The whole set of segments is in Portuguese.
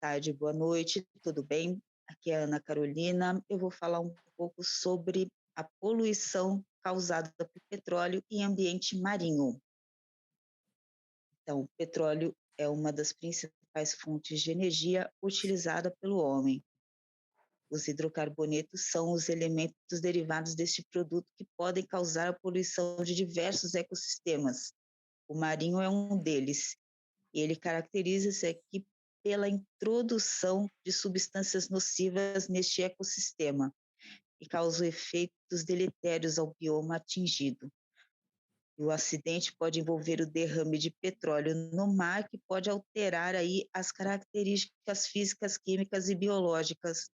tarde, boa noite, tudo bem? Aqui é a Ana Carolina. Eu vou falar um pouco sobre a poluição causada por petróleo e ambiente marinho. Então, o petróleo é uma das principais fontes de energia utilizada pelo homem. Os hidrocarbonetos são os elementos derivados deste produto que podem causar a poluição de diversos ecossistemas. O marinho é um deles. E ele caracteriza-se aqui pela introdução de substâncias nocivas neste ecossistema e causa efeitos deletérios ao bioma atingido. E o acidente pode envolver o derrame de petróleo no mar, que pode alterar aí as características físicas, químicas e biológicas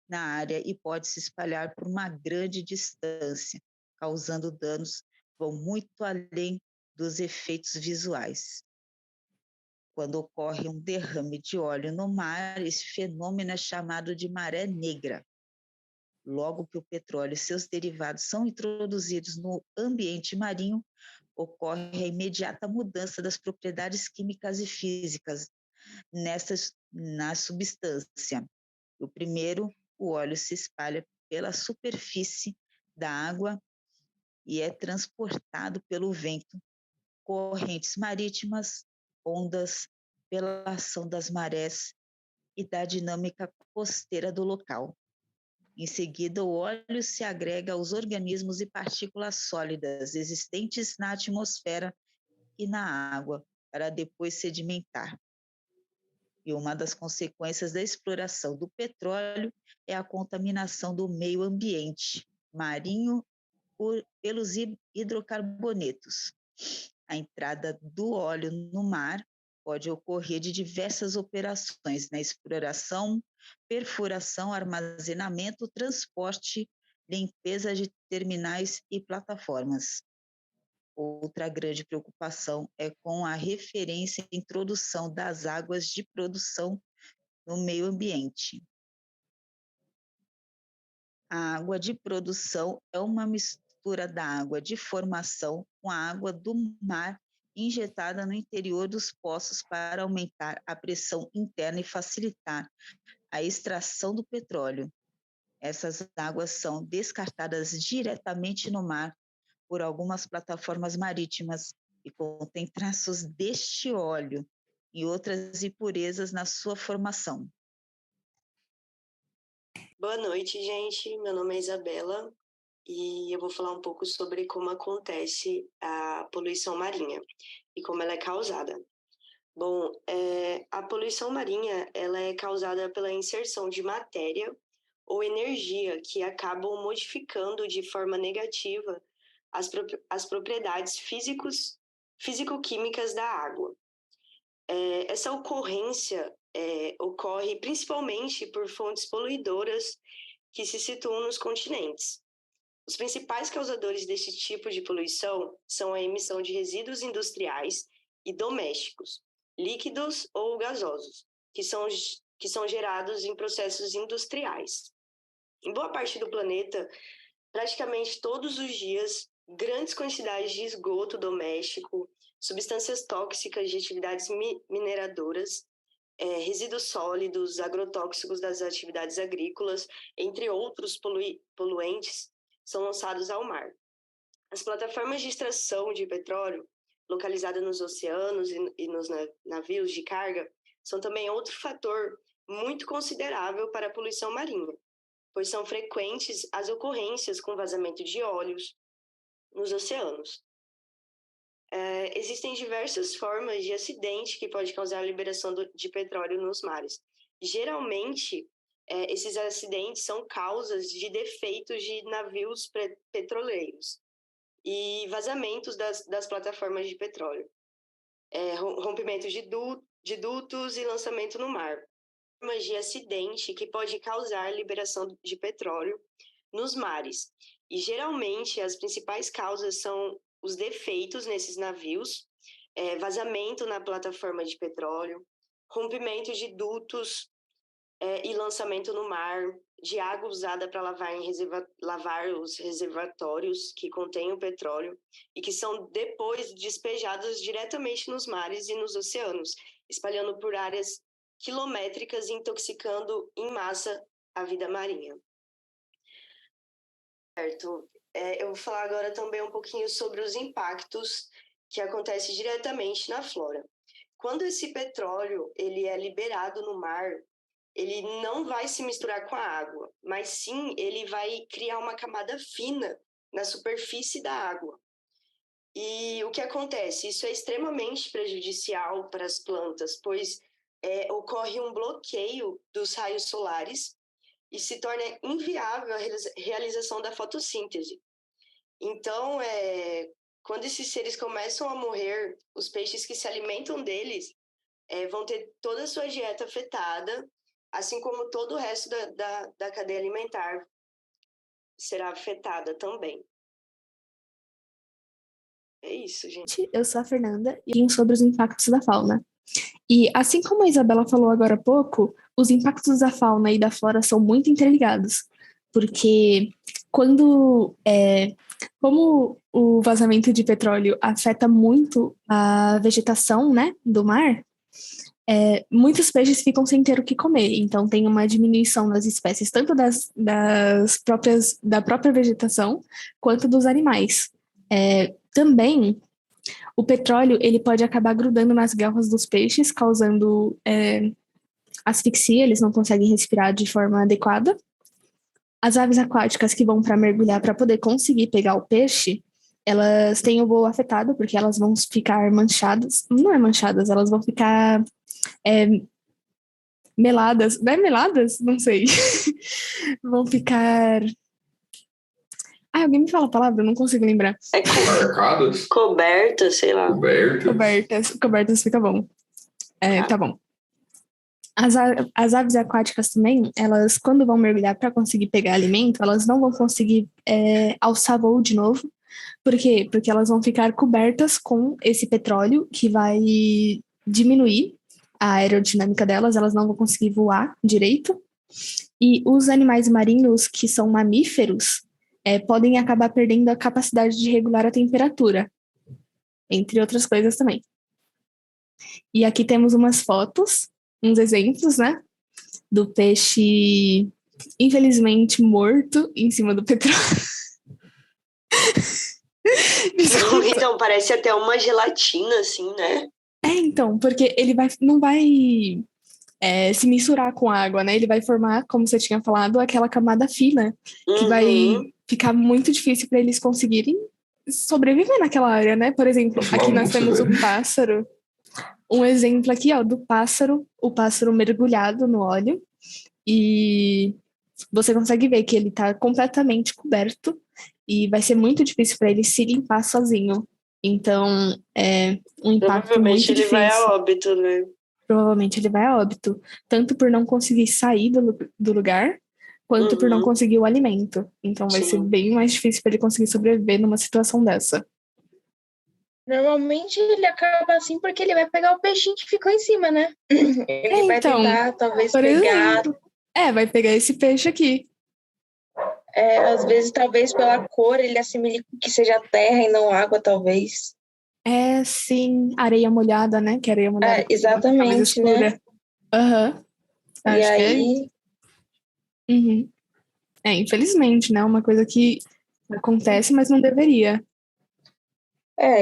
na área e pode se espalhar por uma grande distância, causando danos que vão muito além dos efeitos visuais. Quando ocorre um derrame de óleo no mar, esse fenômeno é chamado de maré negra. Logo que o petróleo e seus derivados são introduzidos no ambiente marinho, ocorre a imediata mudança das propriedades químicas e físicas na substância. O primeiro, o óleo se espalha pela superfície da água e é transportado pelo vento, correntes marítimas, ondas, pela ação das marés e da dinâmica costeira do local. Em seguida, o óleo se agrega aos organismos e partículas sólidas existentes na atmosfera e na água, para depois sedimentar. E uma das consequências da exploração do petróleo é a contaminação do meio ambiente marinho pelos hidrocarbonetos. A entrada do óleo no mar pode ocorrer de diversas operações, na exploração, perfuração, armazenamento, transporte, limpeza de terminais e plataformas. Outra grande preocupação é com a referência à introdução das águas de produção no meio ambiente. A água de produção é uma mistura da água de formação com a água do mar injetada no interior dos poços para aumentar a pressão interna e facilitar a extração do petróleo. Essas águas são descartadas diretamente no mar por algumas plataformas marítimas e contêm traços deste óleo e outras impurezas na sua formação. Boa noite, gente. Meu nome é Isabela e eu vou falar um pouco sobre como acontece a poluição marinha e como ela é causada. Bom, a poluição marinha ela é causada pela inserção de matéria ou energia que acabam modificando de forma negativa as propriedades físico-químicas da água. Essa ocorrência ocorre principalmente por fontes poluidoras que se situam nos continentes. Os principais causadores desse tipo de poluição são a emissão de resíduos industriais e domésticos, líquidos ou gasosos, que são gerados em processos industriais. Em boa parte do planeta, praticamente todos os dias, grandes quantidades de esgoto doméstico, substâncias tóxicas de atividades mineradoras, resíduos sólidos, agrotóxicos das atividades agrícolas, entre outros poluentes, são lançados ao mar. As plataformas de extração de petróleo, localizadas nos oceanos e nos navios de carga, são também outro fator muito considerável para a poluição marinha, pois são frequentes as ocorrências com vazamento de óleos nos oceanos. Existem diversas formas de acidente que pode causar a liberação de petróleo nos mares. Geralmente, esses acidentes são causas de defeitos de navios petroleiros e vazamentos das plataformas de petróleo, rompimento de dutos e lançamento no mar. Formas de acidente que pode causar liberação de petróleo nos mares. E geralmente as principais causas são os defeitos nesses navios, vazamento na plataforma de petróleo, rompimento de dutos e lançamento no mar, de água usada para lavar os reservatórios que contêm o petróleo e que são depois despejados diretamente nos mares e nos oceanos, espalhando por áreas quilométricas, intoxicando em massa a vida marinha. Certo. Eu vou falar agora também um pouquinho sobre os impactos que acontecem diretamente na flora. Quando esse petróleo ele é liberado no mar, ele não vai se misturar com a água, mas sim ele vai criar uma camada fina na superfície da água. E o que acontece? Isso é extremamente prejudicial para as plantas, pois ocorre um bloqueio dos raios solares e se torna inviável a realização da fotossíntese. Então, quando esses seres começam a morrer, os peixes que se alimentam deles vão ter toda a sua dieta afetada, assim como todo o resto da cadeia alimentar será afetada também. É isso, gente. Eu sou a Fernanda e sobre os impactos da fauna. E assim como a Isabela falou agora há pouco, os impactos da fauna e da flora são muito interligados, porque como o vazamento de petróleo afeta muito a vegetação, né, do mar, muitos peixes ficam sem ter o que comer, então tem uma diminuição das espécies, tanto da própria vegetação, quanto dos animais. Também, o petróleo ele pode acabar grudando nas garras dos peixes, causando asfixia, eles não conseguem respirar de forma adequada. As aves aquáticas que vão para mergulhar para poder conseguir pegar o peixe, elas têm o voo afetado, porque elas vão ficar manchadas. Não é manchadas, elas vão ficar meladas. Não é meladas? Não sei. Vão ficar... alguém me fala a palavra? Eu não consigo lembrar. Marcadas? Cobertas, sei lá. Cobertas fica bom. Tá bom. As aves aquáticas também, elas, quando vão mergulhar para conseguir pegar alimento, elas não vão conseguir alçar voo de novo. Por quê? Porque elas vão ficar cobertas com esse petróleo que vai diminuir a aerodinâmica delas, elas não vão conseguir voar direito. E os animais marinhos, que são mamíferos, podem acabar perdendo a capacidade de regular a temperatura, entre outras coisas também. E aqui temos umas fotos, uns exemplos, né, do peixe, infelizmente, morto em cima do petróleo. Então, parece até uma gelatina, assim, né? Então, porque ele não vai se misturar com a água, né? Ele vai formar, como você tinha falado, aquela camada fina, que vai ficar muito difícil para eles conseguirem sobreviver naquela área, né? Por exemplo, aqui nós temos o pássaro. Um exemplo aqui, ó, do pássaro, o pássaro mergulhado no óleo, e você consegue ver que ele tá completamente coberto e vai ser muito difícil para ele se limpar sozinho. Então, um impacto muito difícil. Provavelmente ele vai a óbito, né? Provavelmente ele vai a óbito, tanto por não conseguir sair do lugar, quanto por não conseguir o alimento. Então vai ser bem mais difícil para ele conseguir sobreviver numa situação dessa. Normalmente ele acaba assim porque ele vai pegar o peixinho que ficou em cima, né? Ele vai tentar, talvez, pegar... vai pegar esse peixe aqui. Às vezes, talvez, pela cor, ele assimile que seja terra e não água, talvez. Sim. Areia molhada, né? Que areia molhada exatamente, né? E aí... infelizmente, né? Uma coisa que acontece, mas não deveria.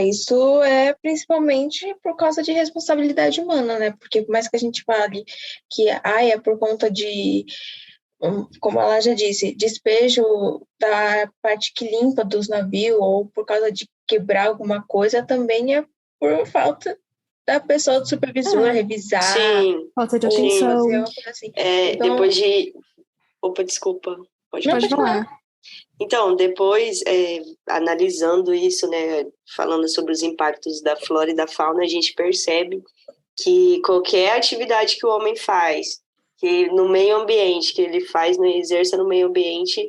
Isso é principalmente por causa de responsabilidade humana, né? Porque por mais que a gente fale que é por conta de, como ela já disse, despejo da parte que limpa dos navios ou por causa de quebrar alguma coisa, também é por falta da pessoa do supervisor revisar. Sim. Falta de atenção. Assim. Então, depois de... Opa, desculpa. Pode falar. Então, depois, analisando isso, né, falando sobre os impactos da flora e da fauna, a gente percebe que qualquer atividade que o homem faz, que no meio ambiente, que ele faz, exerça no meio ambiente,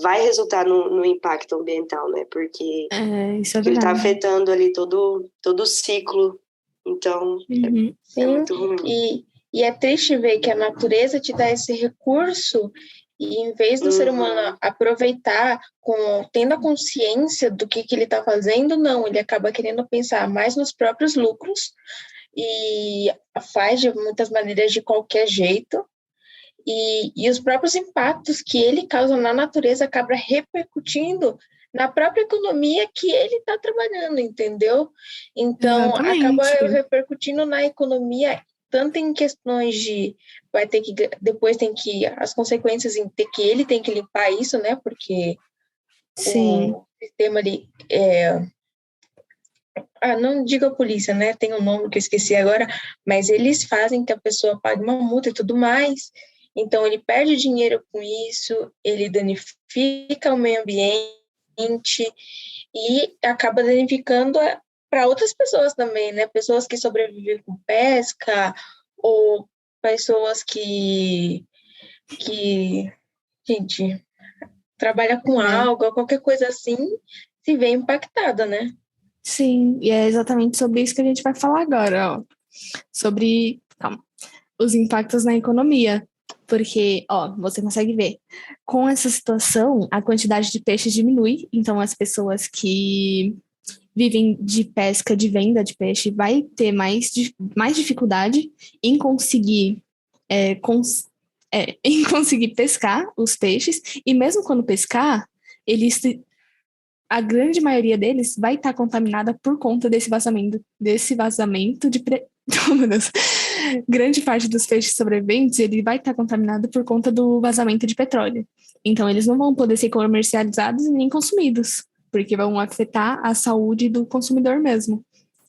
vai resultar no impacto ambiental, né? Porque isso é ele está afetando ali todo o ciclo. Então, é muito ruim. E é triste ver que a natureza te dá esse recurso e em vez do ser humano aproveitar, tendo a consciência do que ele está fazendo, não, ele acaba querendo pensar mais nos próprios lucros e faz de muitas maneiras de qualquer jeito, e os próprios impactos que ele causa na natureza acabam repercutindo na própria economia que ele está trabalhando, entendeu? Então, acaba repercutindo na economia, tanto em questões de as consequências em ter que ele tem que limpar isso, né? Porque o sistema ali não digo a polícia, né? Tem um nome que eu esqueci agora, mas eles fazem que a pessoa pague uma multa e tudo mais. Então, ele perde dinheiro com isso, ele danifica o meio ambiente e acaba danificando para outras pessoas também, né? Pessoas que sobrevivem com pesca ou pessoas que gente, trabalha com alga, qualquer coisa assim, se vê impactada, né? Sim, e é exatamente sobre isso que a gente vai falar agora, ó. Sobre os impactos na economia. Porque, você consegue ver, com essa situação, a quantidade de peixes diminui, então as pessoas que vivem de pesca, de venda de peixe, vai ter mais dificuldade em conseguir em conseguir pescar os peixes, e mesmo quando pescar, a grande maioria deles vai estar contaminada por conta desse vazamento de oh, meu Deus. Grande parte dos peixes sobreviventes, ele vai estar contaminado por conta do vazamento de petróleo. Então, eles não vão poder ser comercializados e nem consumidos, porque vão afetar a saúde do consumidor mesmo.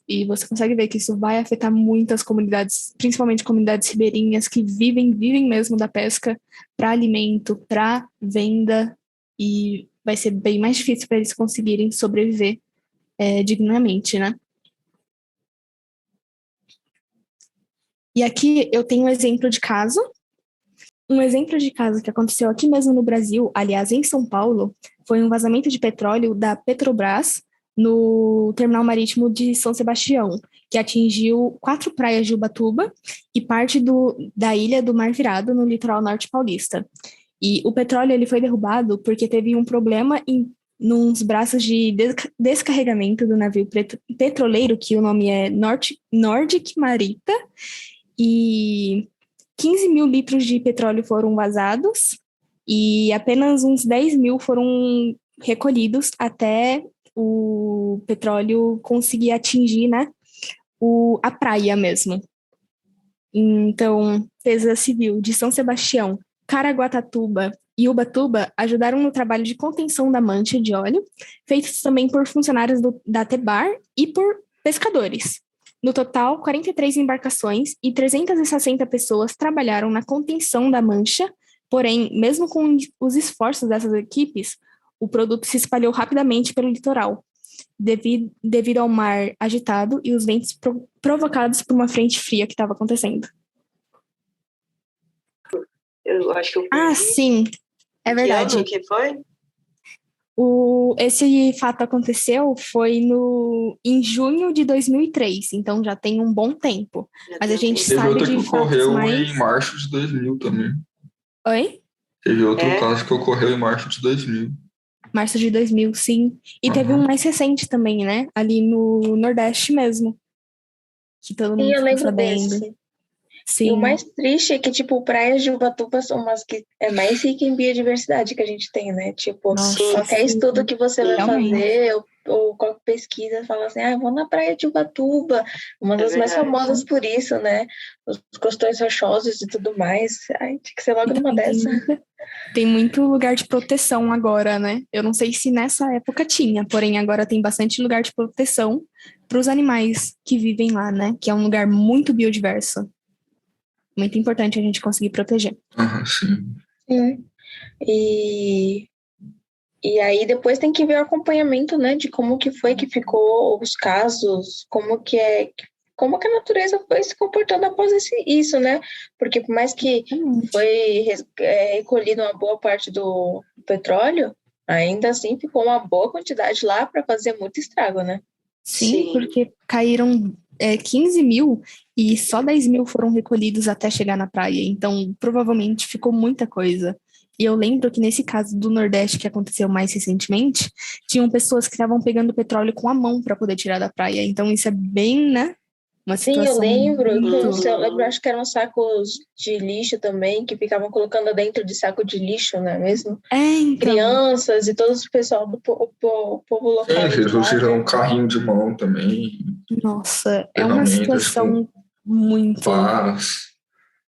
E você consegue ver que isso vai afetar muitas comunidades, principalmente comunidades ribeirinhas que vivem mesmo da pesca para alimento, para venda, e vai ser bem mais difícil para eles conseguirem sobreviver dignamente, né? E aqui eu tenho um exemplo de caso que aconteceu aqui mesmo no Brasil, aliás, em São Paulo, foi um vazamento de petróleo da Petrobras no terminal marítimo de São Sebastião, que atingiu 4 praias de Ubatuba e parte da ilha do Mar Virado, no litoral norte paulista. E o petróleo ele foi derrubado porque teve um problema nos braços de descarregamento do navio petroleiro, que o nome é Nordic Marita, e 15 mil litros de petróleo foram vazados e apenas uns 10 mil foram recolhidos até o petróleo conseguir atingir, né, a praia mesmo. Então, Defesa Civil de São Sebastião, Caraguatatuba e Ubatuba ajudaram no trabalho de contenção da mancha de óleo, feitos também por funcionários da Tebar e por pescadores. No total, 43 embarcações e 360 pessoas trabalharam na contenção da mancha, porém, mesmo com os esforços dessas equipes, o produto se espalhou rapidamente pelo litoral, devido ao mar agitado e os ventos provocados por uma frente fria que estava acontecendo. Eu acho que eu sim, é verdade. Que ano que foi? Esse fato aconteceu foi em junho de 2003, então já tem um bom tempo. Mas a gente sabe de fatos mais... Teve outro que ocorreu em março de 2000 também. Oi? Teve outro caso que ocorreu em março de 2000. Março de 2000, sim. E teve um mais recente também, né? Ali no Nordeste mesmo. Que todo mundo ficou sabendo. Desse. Sim. E o mais triste é que, tipo, praias de Ubatuba são umas que é mais rica em biodiversidade que a gente tem, né? Tipo, qualquer estudo que você vai fazer ou qualquer pesquisa fala assim, vou na praia de Ubatuba, uma das mais famosas por isso, né? Os costões rochosos e tudo mais. Tinha que ser logo numa dessa. Tem muito lugar de proteção agora, né? Eu não sei se nessa época tinha, porém agora tem bastante lugar de proteção para os animais que vivem lá, né? Que é um lugar muito biodiverso. Muito importante a gente conseguir proteger. Sim. E aí depois tem que ver o acompanhamento, né, de como que foi que ficou os casos, como que a natureza foi se comportando após isso, né? Porque por mais que foi recolhido uma boa parte do petróleo, ainda assim ficou uma boa quantidade lá para fazer muito estrago, né? Sim, porque caíram 15 mil e só 10 mil foram recolhidos até chegar na praia. Então, provavelmente ficou muita coisa. E eu lembro que nesse caso do Nordeste que aconteceu mais recentemente, tinham pessoas que estavam pegando petróleo com a mão para poder tirar da praia. Então, isso é bem, né? Uma Sim, eu situação lembro. muito... Eu lembro, acho que eram sacos de lixo também, que ficavam colocando dentro de saco de lixo, não é mesmo? Então, Crianças e todo o pessoal do povo local de Jesus lá, tiram né? um carrinho de mão também, nossa, é uma ferramentas com situação muito varas.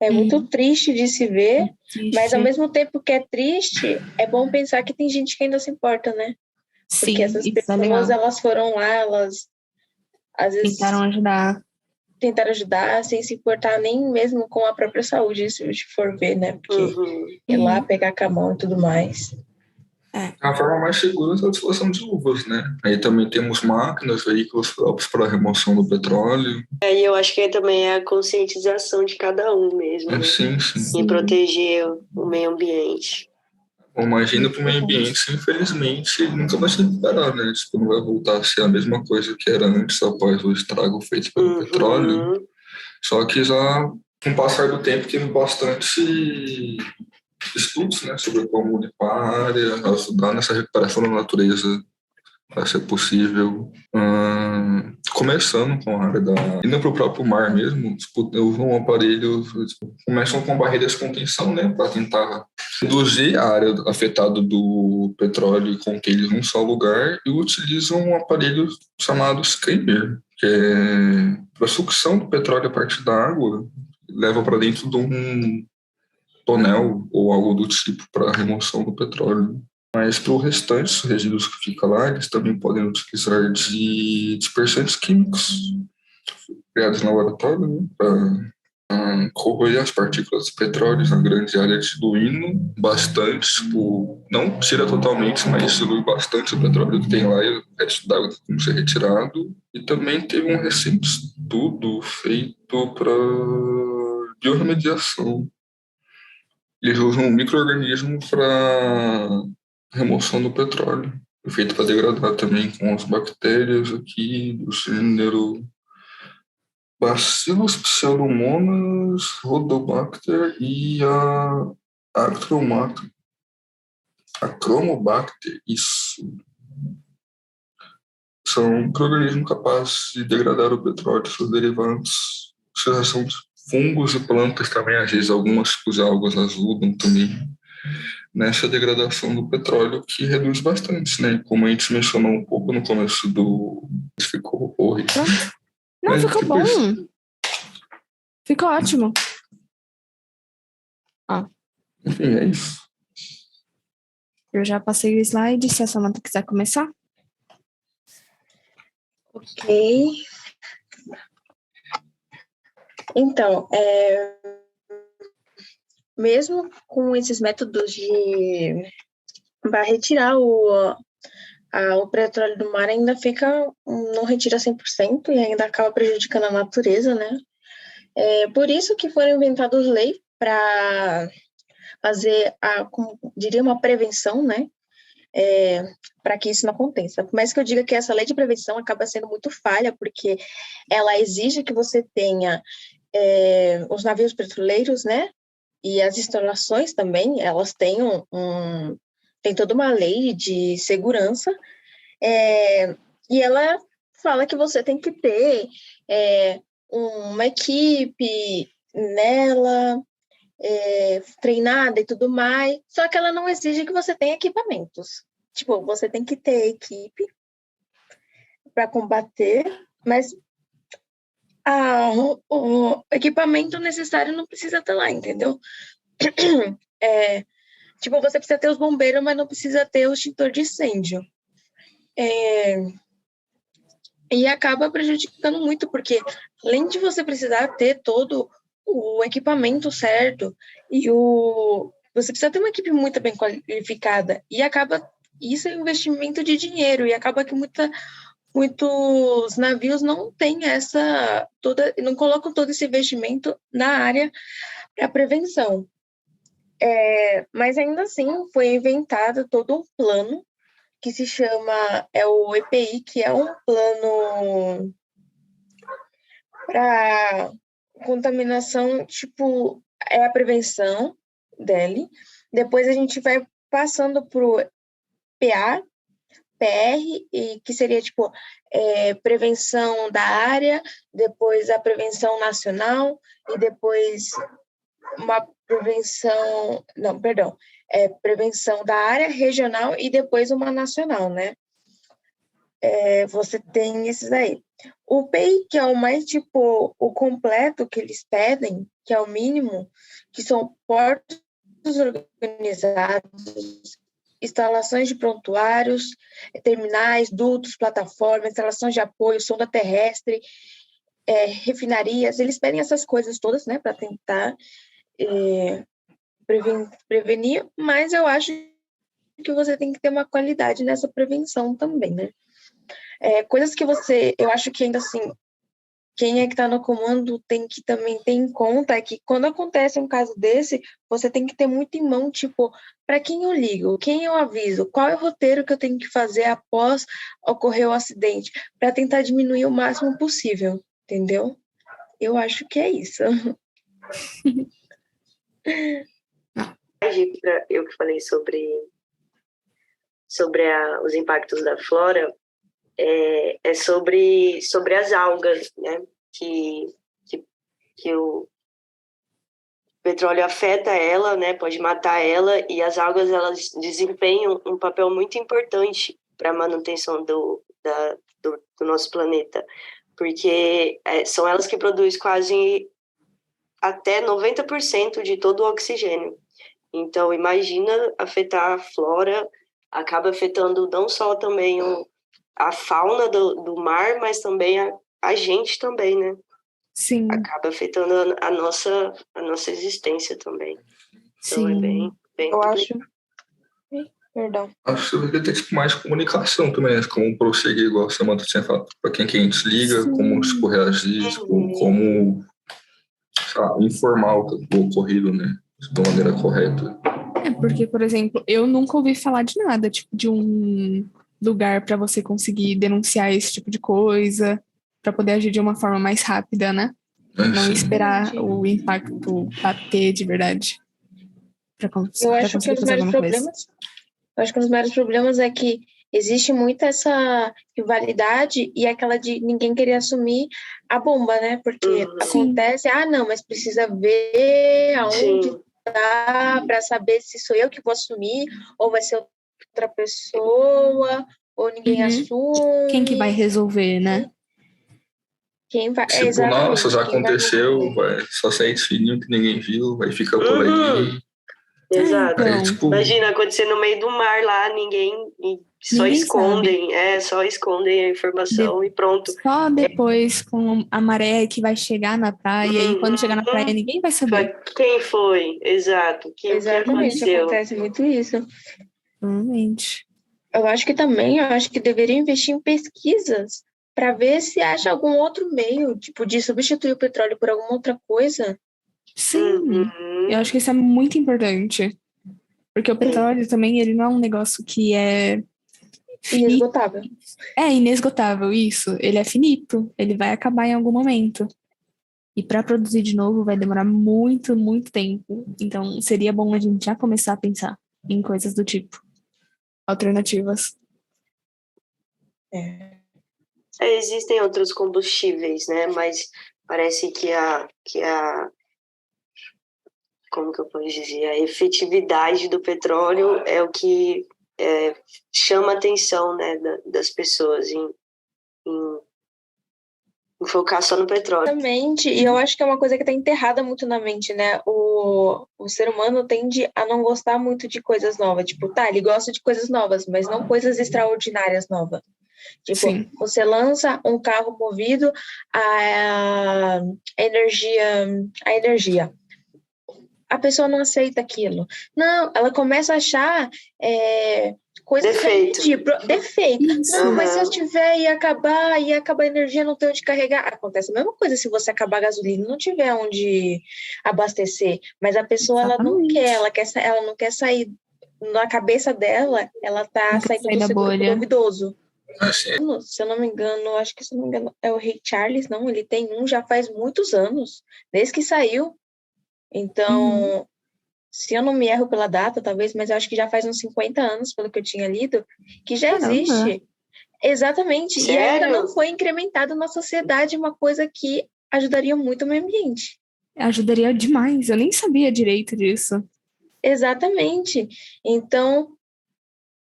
É muito triste de se ver, mas ao triste. mesmo tempo que é triste, é bom pensar que tem gente que ainda se importa, né? Porque Sim, essas isso é pessoas, legal. elas foram lá, elas às vezes Tentaram ajudar. tentaram ajudar sem se importar nem mesmo com a própria saúde, se a gente for ver, né? Porque ir lá pegar com a mão e tudo mais. A forma mais segura é a utilização de luvas, né? Aí também temos máquinas, veículos próprios para a remoção do petróleo. Aí eu acho que também é a conscientização de cada um mesmo, né? Sim, sim. Em proteger o meio ambiente. Imagina para o meio ambiente, infelizmente, ele nunca vai se recuperar, né? Tipo, não vai voltar a ser a mesma coisa que era antes, após o estrago feito pelo petróleo. Só que já, com o passar do tempo, tem bastante estudos, né, sobre como limpar a área, ajudar nessa recuperação da natureza, vai ser possível. Começando com a área da... Indo para o próprio mar mesmo, tipo, eu uso um aparelho, tipo, começam com barreiras de contenção, né, para tentar reduzir a área afetada do petróleo e conter eles num só lugar, e utilizam um aparelho chamado skimmer, que é para sucção do petróleo a partir da água, leva para dentro de um tonel ou algo do tipo para remoção do petróleo. Mas para o restante, os resíduos que ficam lá, eles também podem utilizar de dispersantes químicos criados em laboratório, né, para corroer as partículas de petróleo na grande área, diluindo bastante, tipo, não tira totalmente, mas dilui bastante o petróleo que tem lá e o resto d'água tem como ser retirado. E também teve um recente estudo feito para biorremediação. Eles usam um micro-organismo para remoção do petróleo, feito para degradar também com as bactérias aqui do gênero Bacillus pseudomonas, Rhodobacter e a Acromobacter, isso. São micro-organismos capazes de degradar o petróleo, seus derivados, são fungos e plantas também, às vezes algumas tipos de algas ajudam também nessa degradação do petróleo, que reduz bastante, né? Como a gente mencionou um pouco no começo do... Ficou horrível. Não, ficou bom. Ficou ótimo. Enfim, é isso. Eu já passei o slide, se a Samantha quiser começar. Ok. Então, mesmo com esses métodos para retirar o petróleo do mar, ainda não retira 100% e ainda acaba prejudicando a natureza, né? Por isso que foram inventadas leis para fazer, como diria, uma prevenção, né? Para que isso não aconteça. Por mais que eu diga que essa lei de prevenção acaba sendo muito falha, porque ela exige que você tenha os navios petroleiros, né? E as instalações também, elas têm tem toda uma lei de segurança, e ela fala que você tem que ter uma equipe nela, treinada e tudo mais, só que ela não exige que você tenha equipamentos. Tipo, você tem que ter equipe para combater, mas o equipamento necessário não precisa estar lá, entendeu? Tipo, você precisa ter os bombeiros, mas não precisa ter o extintor de incêndio. E acaba prejudicando muito, porque além de você precisar ter todo o equipamento certo, você precisa ter uma equipe muito bem qualificada, e isso é um investimento de dinheiro, e acaba que muitos navios não têm não colocam todo esse investimento na área para prevenção. Mas ainda assim, foi inventado todo um plano que se chama o EPI, que é um plano para contaminação, tipo, é a prevenção dele. Depois a gente vai passando para o PA, PPR, e que seria, tipo, prevenção da área, depois a prevenção nacional, e depois uma prevenção... Não, perdão. Prevenção da área regional e depois uma nacional, né? Você tem esses aí. O PEI, que é o mais, tipo, o completo que eles pedem, que é o mínimo, que são portos organizados, instalações de prontuários, terminais, dutos, plataformas, instalações de apoio, sonda terrestre, refinarias, eles pedem essas coisas todas, né, para tentar prevenir, mas eu acho que você tem que ter uma qualidade nessa prevenção também, né? Coisas que eu acho que ainda assim, quem é que está no comando tem que também ter em conta é que quando acontece um caso desse, você tem que ter muito em mão, tipo, para quem eu ligo, quem eu aviso, qual é o roteiro que eu tenho que fazer após ocorrer o acidente, para tentar diminuir o máximo possível, entendeu? Eu acho que é isso. Eu que falei sobre os impactos da flora, é sobre as algas, né? Que o petróleo afeta ela, né? Pode matar ela, e as algas elas desempenham um papel muito importante para a manutenção do nosso planeta, porque são elas que produzem quase até 90% de todo o oxigênio. Então, imagina afetar a flora, acaba afetando não só também a fauna do mar, mas também a gente também, né? Sim. Acaba afetando a nossa existência também. Então, Sim. é bem eu acho... Perdão. Acho que deveria ter tipo, mais comunicação também, né? Como prosseguir, igual a Samantha tinha falado, para quem que a gente liga, como tipo, reagir, como sei lá, informar o ocorrido, né? De uma maneira correta. Porque, por exemplo, eu nunca ouvi falar de nada, tipo, de um lugar para você conseguir denunciar esse tipo de coisa, para poder agir de uma forma mais rápida, né? Não esperar o impacto bater de verdade. Eu acho que um dos maiores problemas... Eu acho que um dos maiores problemas é que existe muito essa rivalidade e aquela de ninguém querer assumir a bomba, né? Porque acontece, não, mas precisa ver aonde tá para saber se sou eu que vou assumir ou vai ser outra pessoa ou ninguém assume. Quem que vai resolver, né? Quem vai... Tipo, nossa, já aconteceu, vai só sair fininho que ninguém viu, vai ficar por aí. Exato. Então, tipo, imagina acontecer no meio do mar lá, ninguém escondem, só escondem a informação e pronto. Só depois com a maré que vai chegar na praia e quando chegar na praia ninguém vai saber. Quem foi? Exato. Exatamente, que aconteceu? Acontece muito isso. Realmente. Eu acho que deveria investir em pesquisas para ver se acha algum outro meio, tipo, de substituir o petróleo por alguma outra coisa. Sim, eu acho que isso é muito importante. Porque o petróleo também, ele não é um negócio que é... inesgotável. Inesgotável, isso. Ele é finito, ele vai acabar em algum momento. E para produzir de novo vai demorar muito, muito tempo. Então, seria bom a gente já começar a pensar em coisas do tipo. Alternativas. Existem outros combustíveis, né? Mas parece que como que eu posso dizer? A efetividade do petróleo é o que chama a atenção, né, das pessoas em focar só no petróleo. Exatamente, e eu acho que é uma coisa que está enterrada muito na mente, né? O ser humano tende a não gostar muito de coisas novas. Tipo, ele gosta de coisas novas, mas não coisas extraordinárias novas. Tipo, você lança um carro movido a energia. A pessoa não aceita aquilo. Não, ela começa a achar coisas defeito. Não, mas se eu tiver e acabar a energia, não tem onde carregar. Acontece a mesma coisa se você acabar a gasolina, não tiver onde abastecer. Mas a pessoa, ela não quer, ela não quer sair. Na cabeça dela, ela tá saindo do seguro duvidoso. Se eu não me engano, é o Ray Charles, não, ele tem já faz muitos anos, desde que saiu. Então, se eu não me erro pela data, talvez, mas eu acho que já faz uns 50 anos, pelo que eu tinha lido, que já existe. Exatamente. Sério? E ainda não foi incrementado na sociedade uma coisa que ajudaria muito o meio ambiente. Ajudaria demais, eu nem sabia direito disso. Exatamente. Então,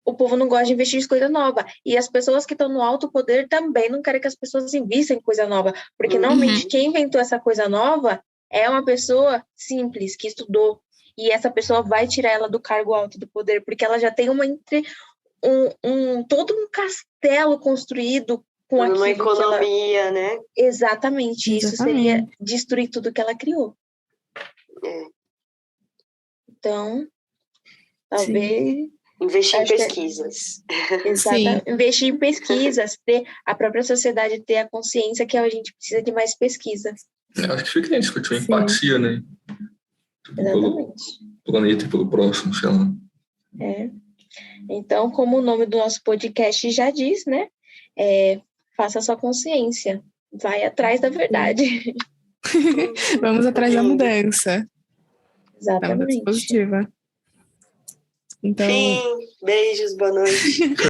o povo não gosta de investir em coisa nova. E as pessoas que estão no alto poder também não querem que as pessoas invistam em coisa nova. Porque normalmente quem inventou essa coisa nova é uma pessoa simples, que estudou. E essa pessoa vai tirar ela do cargo alto do poder, porque ela já tem todo um castelo construído com aquilo uma economia, né? Exatamente. Isso seria destruir tudo que ela criou. Então, talvez... Investir em pesquisas. Exatamente. Investir em pesquisas, ter a própria sociedade ter a consciência que a gente precisa de mais pesquisa. Acho que fica isso, discutir empatia, né? Exatamente. Pelo planeta e pelo próximo, sei lá. Então, como o nome do nosso podcast já diz, né? Faça a sua consciência. Vai atrás da verdade. Vamos atrás da mudança. Exatamente. Da mudança positiva. Então... Fim. Beijos, boa noite.